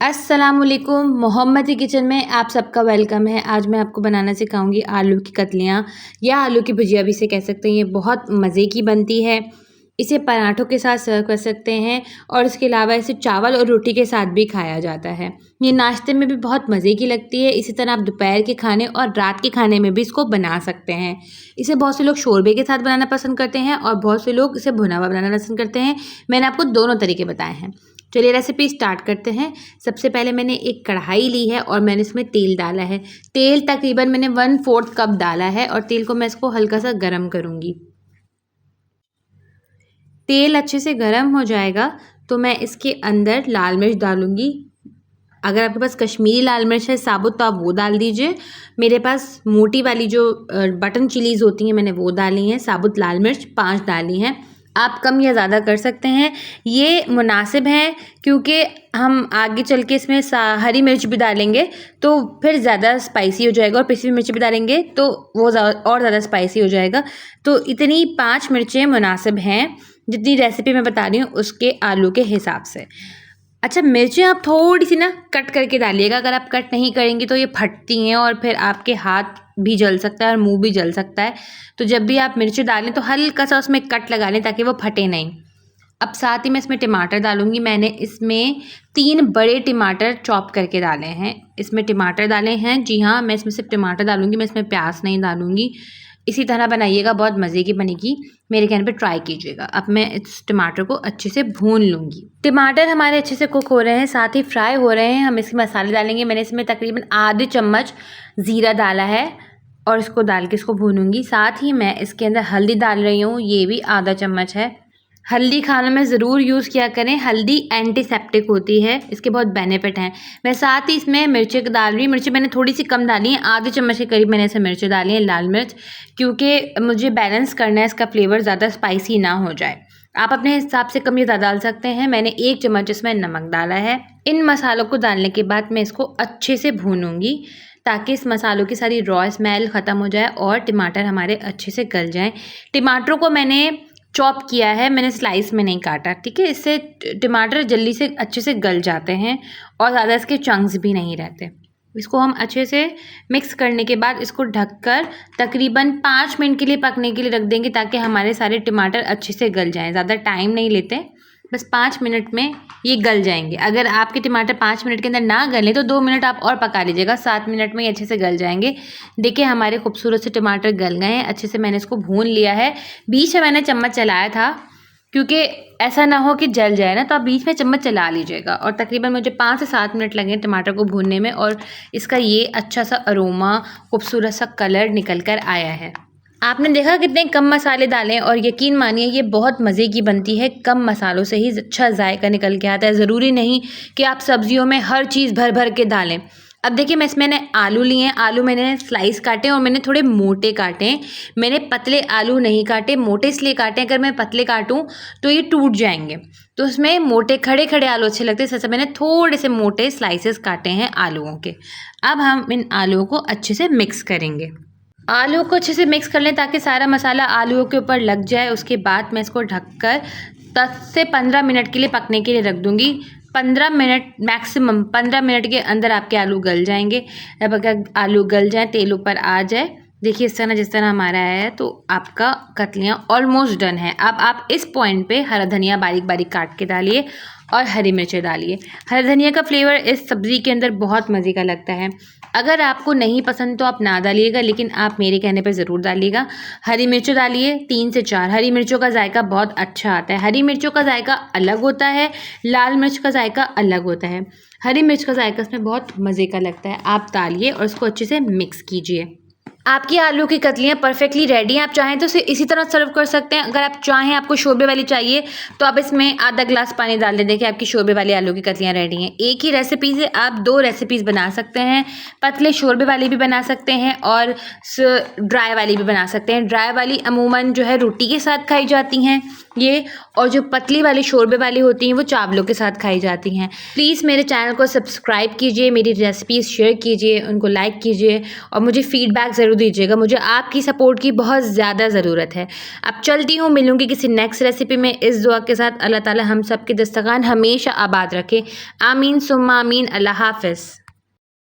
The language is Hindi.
अस्सलामुअलैकुम, मोहम्मदी किचन में आप सबका वेलकम है। आज मैं आपको बनाना सिखाऊंगी आलू की कतलियाँ या आलू की भुजिया भी इसे कह सकते हैं। ये बहुत मज़े की बनती है। इसे पराठों के साथ सर्व कर सकते हैं और इसके अलावा इसे चावल और रोटी के साथ भी खाया जाता है। ये नाश्ते में भी बहुत मज़े की लगती है। इसी तरह आप दोपहर के खाने और रात के खाने में भी इसको बना सकते हैं। इसे बहुत से लोग शोरबे के साथ बनाना पसंद करते हैं और बहुत से लोग इसे भुना हुआ बनाना पसंद करते हैं। मैंने आपको दोनों तरीके बताए हैं। चलिए रेसिपी स्टार्ट करते हैं। सबसे पहले मैंने एक कढ़ाई ली है और मैंने इसमें तेल डाला है। तेल तकरीबन मैंने 1/4 कप डाला है और तेल को मैं इसको हल्का सा गर्म करूँगी। तेल अच्छे से गर्म हो जाएगा तो मैं इसके अंदर लाल मिर्च डालूँगी। अगर आपके पास कश्मीरी लाल मिर्च है साबुत तो आप वो डाल दीजिए। मेरे पास मोटी वाली जो बटन चिलीज़ होती हैं मैंने वो डाली हैं। साबुत लाल मिर्च 5 डाली हैं। आप कम या ज़्यादा कर सकते हैं, ये मुनासिब है क्योंकि हम आगे चल के इसमें हरी मिर्च भी डालेंगे तो फिर ज़्यादा स्पाइसी हो जाएगा और पिसी हुई मिर्च भी डालेंगे तो वो और ज़्यादा स्पाइसी हो जाएगा। तो इतनी 5 मिर्चें मुनासिब हैं जितनी रेसिपी मैं बता रही हूँ उसके आलू के हिसाब से। अच्छा, मिर्चें आप थोड़ी सी ना कट करके डालिएगा। अगर आप कट नहीं करेंगी तो ये फटती हैं और फिर आपके हाथ भी जल सकता है और मुंह भी जल सकता है। तो जब भी आप मिर्ची डालें तो हल्का सा उसमें कट लगा लें ताकि वो फटे नहीं। अब साथ ही मैं इसमें टमाटर डालूंगी। मैंने इसमें 3 बड़े टमाटर चॉप करके डाले हैं। इसमें टमाटर डाले हैं, जी हाँ, मैं इसमें सिर्फ टमाटर डालूंगी, मैं इसमें प्याज नहीं डालूंगी। इसी तरह बनाइएगा, बहुत मज़े की बनेगी। मेरे कहने पे ट्राई कीजिएगा। अब मैं इस टमाटर को अच्छे से भून लूँगी। टमाटर हमारे अच्छे से कुक हो रहे हैं, साथ ही फ्राई हो रहे हैं। हम इसके मसाले डालेंगे। मैंने इसमें तकरीबन आधे चम्मच ज़ीरा डाला है और इसको डाल के इसको भूनूंगी। साथ ही मैं इसके अंदर हल्दी डाल रही हूँ, ये भी आधा चम्मच है। हल्दी खानों में ज़रूर यूज़ किया करें, हल्दी एंटीसेप्टिक होती है, इसके बहुत बेनिफिट हैं। मैं साथ ही इसमें मिर्चें डाल रही हूँ। मिर्ची मैंने थोड़ी सी कम डाली हैं, आधे चम्मच के करीब मैंने इसमें मिर्चें डाली हैं, लाल मिर्च, क्योंकि मुझे बैलेंस करना है, इसका फ्लेवर ज़्यादा स्पाइसी ना हो जाए। आप अपने हिसाब से कम या ज़्यादा डाल सकते हैं। मैंने 1 चम्मच इसमें नमक डाला है। इन मसालों को डालने के बाद मैं इसको अच्छे से भूनूंगी ताकि इस मसालों की सारी रॉ स्मेल ख़त्म हो जाए और टमाटर हमारे अच्छे से गल जाएं। टमाटरों को मैंने चॉप किया है, मैंने स्लाइस में नहीं काटा, ठीक है। इससे टमाटर जल्दी से अच्छे से गल जाते हैं और ज़्यादा इसके चंक्स भी नहीं रहते। इसको हम अच्छे से मिक्स करने के बाद इसको ढककर तकरीबन 5 मिनट के लिए पकने के लिए रख देंगे ताकि हमारे सारे टमाटर अच्छे से गल जाएं। ज़्यादा टाइम नहीं लेते, बस 5 मिनट में ये गल जाएंगे। अगर आपके टमाटर 5 मिनट के अंदर ना गलें तो 2 मिनट आप और पका लीजिएगा, 7 मिनट में ये अच्छे से गल जाएंगे। देखिए हमारे खूबसूरत से टमाटर गल गए हैं, अच्छे से मैंने इसको भून लिया है। बीच में मैंने चम्मच चलाया था क्योंकि ऐसा ना हो कि जल जाए ना, तो आप बीच में चम्मच चला लीजिएगा। और तकरीबन मुझे 5 से 7 मिनट लगे टमाटर को भूनने में और इसका ये अच्छा सा अरोमा, खूबसूरत सा कलर निकल कर आया है। आपने देखा कितने कम मसाले डालें और यकीन मानिए ये बहुत मज़े की बनती है। कम मसालों से ही अच्छा जायका निकल के आता है। ज़रूरी नहीं कि आप सब्जियों में हर चीज़ भर भर के डालें। अब देखिए मैं इसमें आलू लिए हैं। आलू मैंने स्लाइस काटे और मैंने थोड़े मोटे काटे हैं। मैंने पतले आलू नहीं काटे, मोटे इसलिए काटे, अगर मैं पतले काटूं तो ये टूट जाएंगे। तो उसमें मोटे खड़े खड़े आलू अच्छे लगते हैं, इससे मैंने थोड़े से मोटे स्लाइसेस काटे हैं आलूओं के। अब हम इन आलूओं को अच्छे से मिक्स करेंगे। आलू को अच्छे से मिक्स कर लें ताकि सारा मसाला आलूओं के ऊपर लग जाए। उसके बाद मैं इसको ढककर 10 से 15 मिनट के लिए पकने के लिए रख दूँगी। 15 मिनट मैक्सिमम, 15 मिनट के अंदर आपके आलू गल जाएंगे। अब अगर आलू गल जाए, तेल ऊपर आ जाए, देखिए इस तरह, जिस तरह हमारा है, तो आपका कतलियाँ ऑलमोस्ट डन है। अब आप इस पॉइंट पे हरा धनिया बारीक बारीक काट के डालिए और हरी मिर्चें डालिए। हरा धनिया का फ्लेवर इस सब्ज़ी के अंदर बहुत मज़े का लगता है। अगर आपको नहीं पसंद तो आप ना डालिएगा, लेकिन आप मेरे कहने पे ज़रूर डालिएगा। हरी मिर्चें डालिए 3 से 4। हरी मिर्चों का जायका बहुत अच्छा आता है। हरी मिर्चों का जायका अलग होता है, लाल मिर्च का जायका अलग होता है। हरी मिर्च का जायका इसमें बहुत मज़े का लगता है। आप डालिए और इसको अच्छे से मिक्स कीजिए। आपकी आलू की कतलियाँ परफेक्टली रेडी हैं। आप चाहें तो इसे इसी तरह सर्व कर सकते हैं। अगर आप चाहें, आपको शोरबे वाली चाहिए तो आप इसमें आधा ग्लास पानी डाल दें। देखिए आपकी शोरबे वाली आलू की कतलियाँ रेडी हैं। एक ही रेसिपी से आप 2 रेसिपीज़ बना सकते हैं। पतले शोरबे वाली भी बना सकते हैं और ड्राई वाली भी बना सकते हैं। ड्राई वाली अमूमन जो है रोटी के साथ खाई जाती हैं ये, और जो पतली वाली शोरबे वाली होती हैं वो चावलों के साथ खाई जाती हैं। प्लीज़ मेरे चैनल को सब्सक्राइब कीजिए, मेरी रेसिपीज़ शेयर कीजिए, उनको लाइक कीजिए और मुझे फ़ीडबैक ज़रूर ज़रूर दीजिएगा, मुझे आपकी सपोर्ट की बहुत ज़्यादा ज़रूरत है। अब चलती हूँ, मिलूँगी किसी नेक्स्ट रेसिपी में। इस दुआ के साथ अल्लाह ताला हम सब के दस्तरखान हमेशा आबाद रखे। आमीन सुम्मा आमीन। अल्लाह हाफ़िज़।